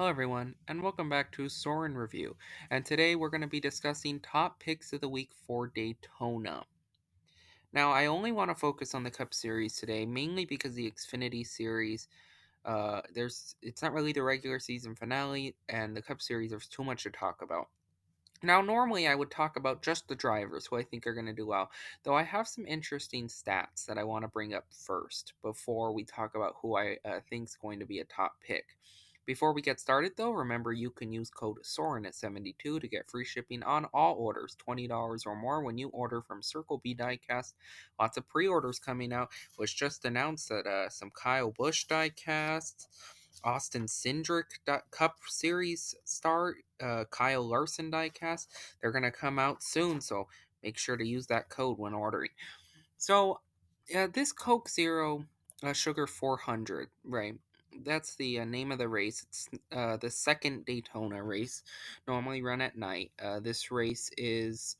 Hello everyone, and welcome back to Soren Review. And today we're going to be discussing top picks of the week for Daytona. Now, I only want to focus on the Cup Series today, mainly because the Xfinity Series, it's not really the regular season finale, and the Cup Series there's too much to talk about. Now, normally I would talk about just the drivers who I think are going to do well, though I have some interesting stats that I want to bring up first before we talk about who I think is going to be a top pick. Before we get started, though, remember you can use code SOREN at 72 to get free shipping on all orders, $20 or more when you order from Circle B Diecast. Lots of pre-orders coming out. Was just announced that some Kyle Busch diecasts, Austin Cindric Cup Series start, Kyle Larson diecast. They're going to come out soon, so make sure to use that code when ordering. So, this Coke Zero Sugar 400, right? That's the name of the race. It's the second Daytona race, normally run at night. This race is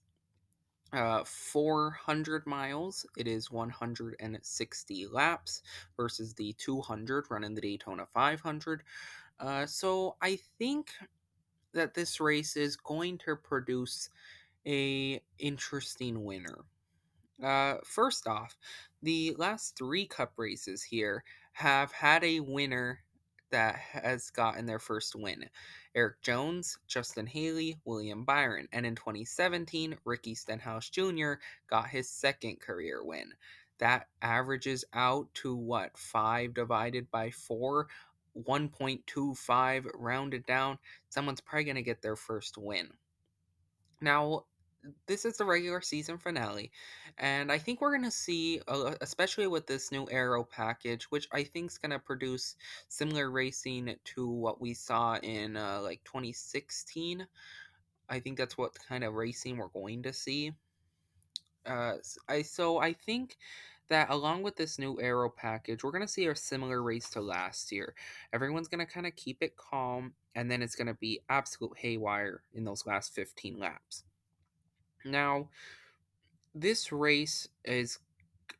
400 miles. It is 160 laps versus the 200 running the Daytona 500. So I think that this race is going to produce a interesting winner. First off, the last three cup races here have had a winner that has gotten their first win. Eric Jones, Justin Haley, William Byron, and in 2017, Ricky Stenhouse Jr. got his second career win. That averages out to what, 5 divided by 4, 1.25 rounded down. Someone's probably going to get their first win. Now, this is the regular season finale, and I think we're going to see, especially with this new Aero package, which I think is going to produce similar racing to what we saw in like 2016. I think that's what kind of racing we're going to see. I think that along with this new Aero package, we're going to see a similar race to last year. Everyone's going to kind of keep it calm, and then it's going to be absolute haywire in those last 15 laps. Now, this race is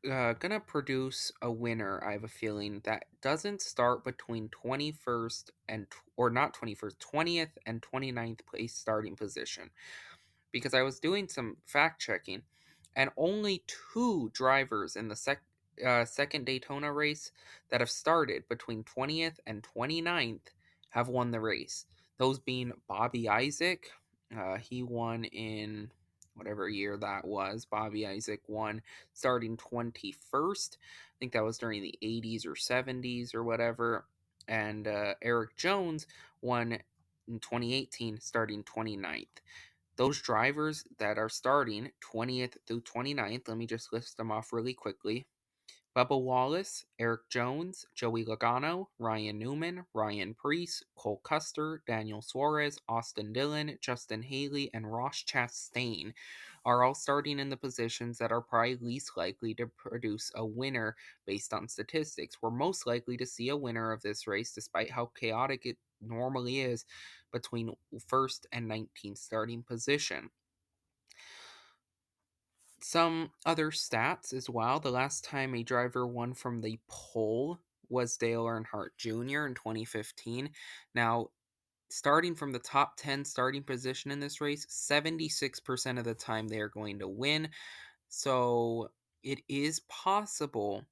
going to produce a winner, I have a feeling, that doesn't start between 21st and, or not 21st, 20th and 29th place starting position. Because I was doing some fact checking, and only two drivers in the second Daytona race that have started between 20th and 29th have won the race. Those being Bobby Isaac. He won in whatever year that was. Bobby Isaac won starting 21st. I think that was during the 80s or 70s or whatever. And Eric Jones won in 2018 starting 29th. Those drivers that are starting 20th through 29th, let me just list them off really quickly. Bubba Wallace, Eric Jones, Joey Logano, Ryan Newman, Ryan Preece, Cole Custer, Daniel Suarez, Austin Dillon, Justin Haley, and Ross Chastain are all starting in the positions that are probably least likely to produce a winner based on statistics. We're most likely to see a winner of this race, despite how chaotic it normally is, between first and 19th starting position. Some other stats as well. The last time a driver won from the pole was Dale Earnhardt Jr. in 2015. Now, starting from the top 10 starting position in this race, 76% of the time they are going to win. So it is possible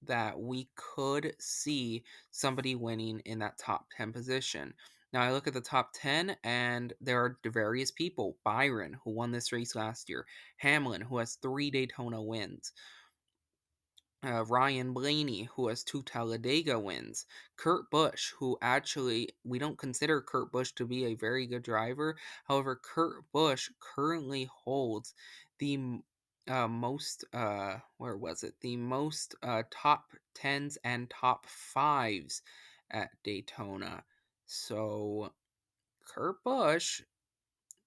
that we could see somebody winning in that top 10 position. Now, I look at the top 10, and there are various people. Byron, who won this race last year. Hamlin, who has 3 Daytona wins. Ryan Blaney, who has 2 Talladega wins. Kurt Busch, who actually, we don't consider Kurt Busch to be a very good driver. However, Kurt Busch currently holds the most, where was it? The most top 10s and top 5s at Daytona. So, Kurt Busch,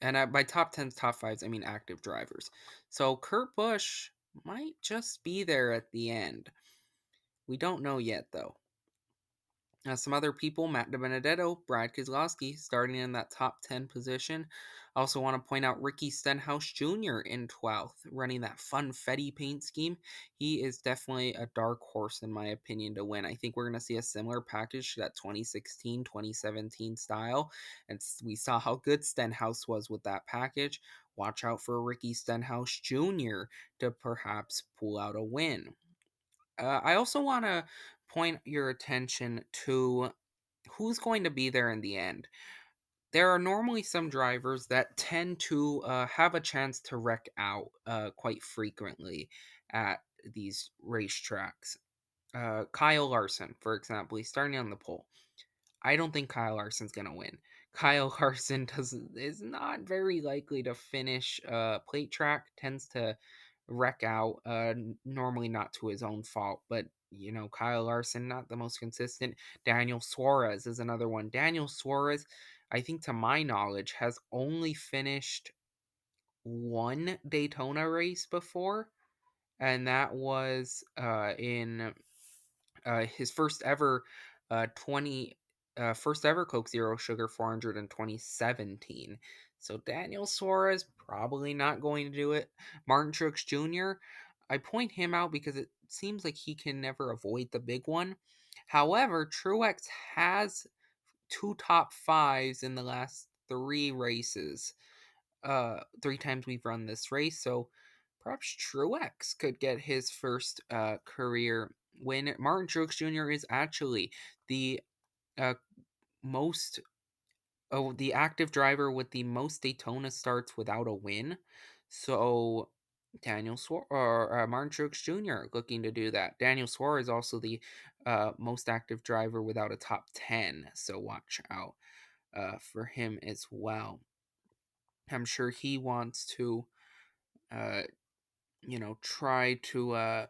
and by top 10s, top 5s, I mean active drivers. So, Kurt Busch might just be there at the end. We don't know yet, though. Some other people, Matt DiBenedetto, Brad Keselowski, starting in that top 10 position. I also want to point out Ricky Stenhouse Jr. in 12th, running that funfetti paint scheme. He is definitely a dark horse, in my opinion, to win. I think we're going to see a similar package to that 2016 2017 style. And we saw how good Stenhouse was with that package. Watch out for Ricky Stenhouse Jr. to perhaps pull out a win. I also want to point your attention to who's going to be there in the end. There are normally some drivers that tend to have a chance to wreck out quite frequently at these racetracks. Kyle Larson, for example, he's starting on the pole. I don't think Kyle Larson's gonna win. Kyle Larson is not very likely to finish plate track. Tends to wreck out. Normally not to his own fault, but Kyle Larson not the most consistent. Daniel Suarez is another one. Daniel Suarez, I think to my knowledge, has only finished one Daytona race before, and that was in his uh, 20 first ever Coke Zero Sugar 400 in 2017. So Daniel Suarez probably not going to do it. Martin Truex Jr. I point him out because it seems like he can never avoid the big one. However, Truex has two top fives in the last three races. Three times we've run this race, so perhaps Truex could get his first career win. Martin Truex Jr. is actually the uh, most the active driver with the most Daytona starts without a win. So Martin Truex Jr. looking to do that. Daniel Suarez is also the most active driver without a top 10. So watch out for him as well. I'm sure he wants to, uh, try to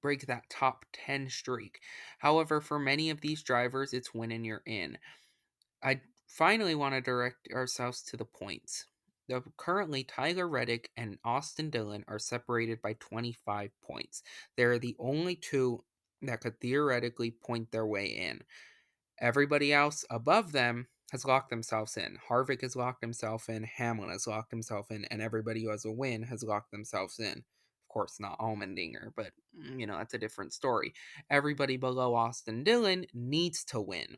break that top 10 streak. However, for many of these drivers, it's win and you're in. I finally want to direct ourselves to the points. Currently, Tyler Reddick and Austin Dillon are separated by 25 points. They're the only two that could theoretically point their way in. Everybody else above them has locked themselves in. Harvick has locked himself in, Hamlin has locked himself in, and everybody who has a win has locked themselves in. Of course, not Allmendinger, but that's a different story. Everybody below Austin Dillon needs to win.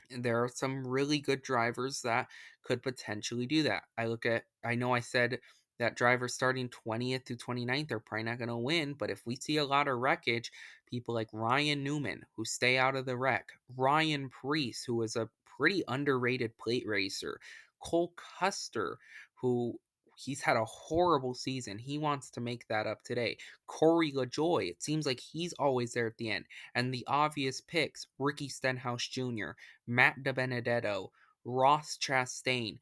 There are some really good drivers that could potentially do that. I know I said that drivers starting 20th to 29th are probably not going to win, but if we see a lot of wreckage, people like Ryan Newman, who stay out of the wreck, Ryan Preece, who is a pretty underrated plate racer, Cole Custer, who he's had a horrible season. He wants to make that up today. Corey LaJoy, it seems like he's always there at the end. And the obvious picks, Ricky Stenhouse Jr., Matt DiBenedetto, Ross Chastain,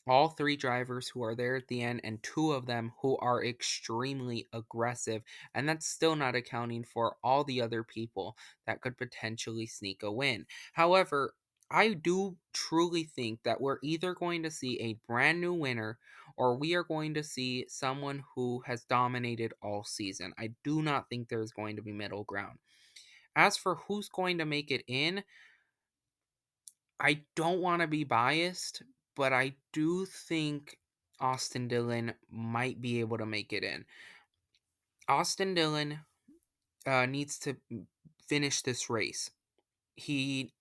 all three drivers who are there at the end, and two of them who are extremely aggressive. And that's still not accounting for all the other people that could potentially sneak a win. However, I do truly think that we're either going to see a brand new winner or we are going to see someone who has dominated all season. I do not think there's going to be middle ground. As for who's going to make it in, I don't want to be biased, but I do think Austin Dillon might be able to make it in. Austin Dillon needs to finish this race. He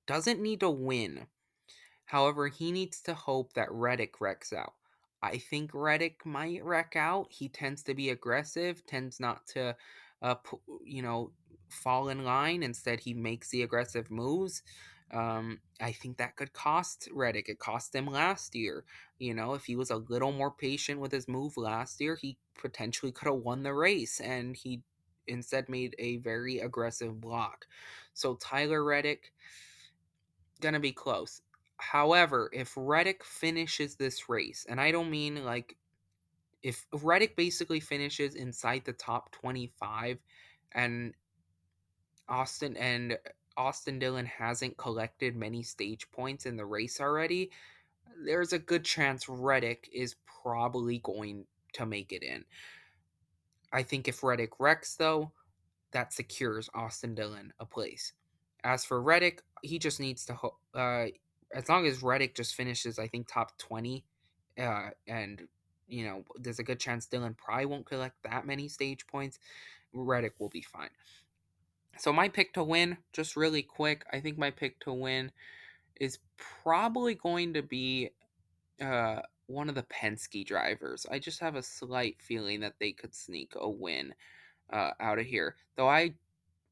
doesn't need to win. However, he needs to hope that Reddick wrecks out. I think Reddick might wreck out. He tends to be aggressive, tends not to, fall in line. Instead, he makes the aggressive moves. I think that could cost Reddick. It cost him last year. If he was a little more patient with his move last year, he potentially could have won the race, and he instead made a very aggressive block. So Tyler Reddick gonna be close. However, if Reddick finishes this race, and I don't mean like if Reddick basically finishes inside the top 25 and Austin and Austin Dillon hasn't collected many stage points in the race already, there's a good chance Reddick is probably going to make it in. I think if Reddick wrecks though, that secures Austin Dillon a place. As for Reddick, he just needs to, as long as Reddick just finishes, I think, top 20, and, there's a good chance Dylan Pry won't collect that many stage points, Reddick will be fine. So my pick to win, just really quick, I think my pick to win is probably going to be one of the Penske drivers. I just have a slight feeling that they could sneak a win out of here. Though I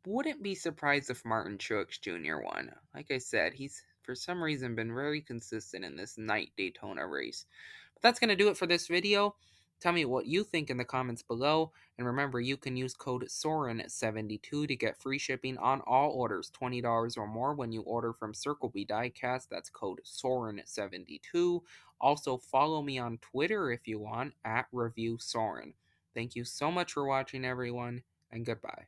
wouldn't be surprised if Martin Truex Jr. won. Like I said, he's for some reason been very consistent in this night Daytona race. But that's going to do it for this video. Tell me what you think in the comments below. And remember, you can use code Soren72 to get free shipping on all orders, $20 or more when you order from Circle B Diecast. That's code Soren72. Also, follow me on Twitter if you want, at ReviewSoren. Thank you so much for watching, everyone, and goodbye.